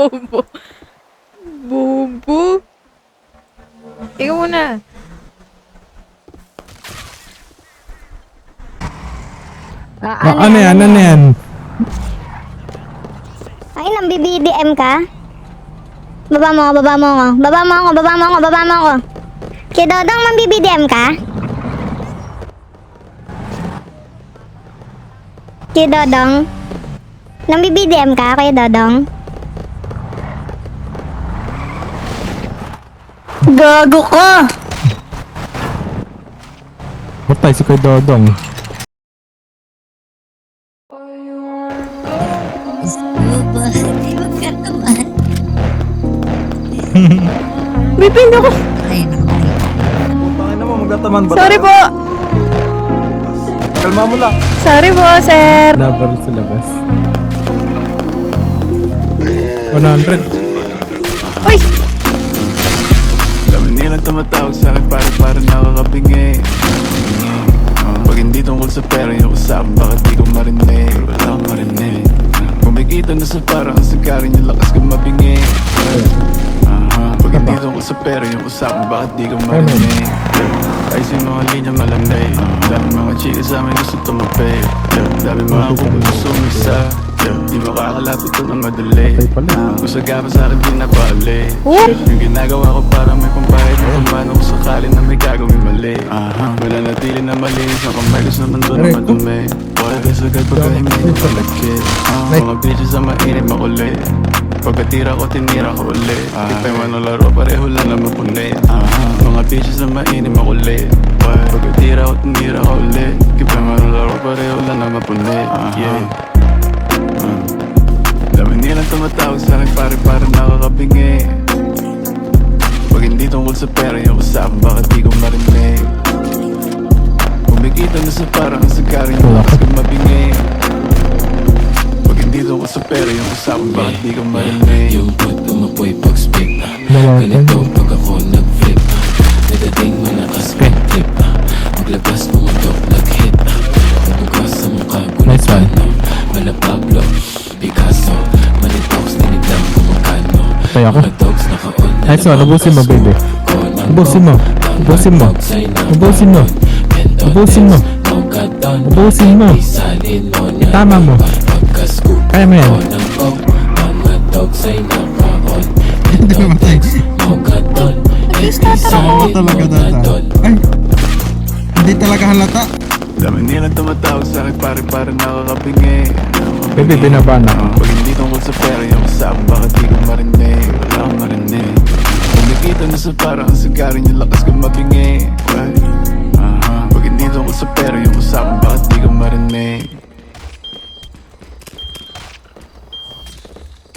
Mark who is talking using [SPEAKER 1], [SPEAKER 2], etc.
[SPEAKER 1] Bobo. Bobo. Ikaw muna.
[SPEAKER 2] Ano yan?
[SPEAKER 3] Ay, nang BBDM ka? Baba mo ako. Kaya Dodong, mang BBDM ka? Kaya Dodong? Nang BBDM ka, Kaya Dodong? Gago ka!
[SPEAKER 2] Patay si Kuya Dodong.
[SPEAKER 1] Bipin ako.
[SPEAKER 4] Putangin naman, magtataman ba?
[SPEAKER 1] Sorry po.
[SPEAKER 4] Kalma mo lang.
[SPEAKER 1] Sorry po, sir.
[SPEAKER 2] Labar sa labas. 100.
[SPEAKER 1] Uy!
[SPEAKER 5] Dami nilang tumatawag sa akin para nakakapingi. Pag hindi tungkol sa pera yung usapan, bakit di ko marinig? Wala akong marinig. Kumikita na sa parang asagarin yung lakas ko mabingi. Pag hindi tungkol sa pera yung usapan, bakit di ko marinig? Ayos yung mga linya malamay. Dami mga chika sa amin gusto tumapi. Dami mga kung gusto umisa. Di makakalapit ko na madali. Kung sagapa sa akin di napali. Yung ginagawa ko para may pambayad mo kung paano kung sakali na may gagawin mali. Wala natili na malinis ang kamay gusto naman doon na madumi. Pwede sagad pagkahimin ko palagkit. Mga bitches sa mainit makulit. Pagkatira ko tinira ko ulit. Ipay man ang laro pareho lang na mapunit. Mga bitches sa mainit makulit. Pagkatira ko tinira ko ulit. Ipay man ang laro pareho lang na mapunit. Dami nilang tumatawag sa akin para nakakapingi. Pag hindi tungkol sa pera yung usapan, bakit di ko marinig? Kumikita na sa parang asagarin yung lakas ko mabingi. Pag hindi tungkol sa pera yung usapan, bakit di ko marinig?
[SPEAKER 6] Yung put umapoy pag-speak ganito pag ako nag-flip nagdating mo na ka-spin clip maglabas pumutok nag-hit natugas sa mukha ko na paano Mala Pablo, Picasso Manitox, tiniglang kumakano
[SPEAKER 2] Patay ako.
[SPEAKER 6] Mga dogs naka-on na
[SPEAKER 2] Nice one, ubusin mo, baby. Ubusin mo. Ubusin mo. Ubusin mo. Ubusin mo. Ubusin mo. Itama mo. Kaya mo yan.
[SPEAKER 6] Mga dogs ay naka-on
[SPEAKER 4] Oo talaga data. Ay, hindi talaga halata.
[SPEAKER 5] Dami nilang tumatawag sa akin para nakakapingi.
[SPEAKER 2] Baby, binaba na.
[SPEAKER 5] Pag hindi tungkol sa pera yung usapan, bakit di ko marinig? Wala akong marinig. Kumikita na sa parang asagarin yung lakas ko mabingi. Pag hindi tungkol sa pera yung usapan,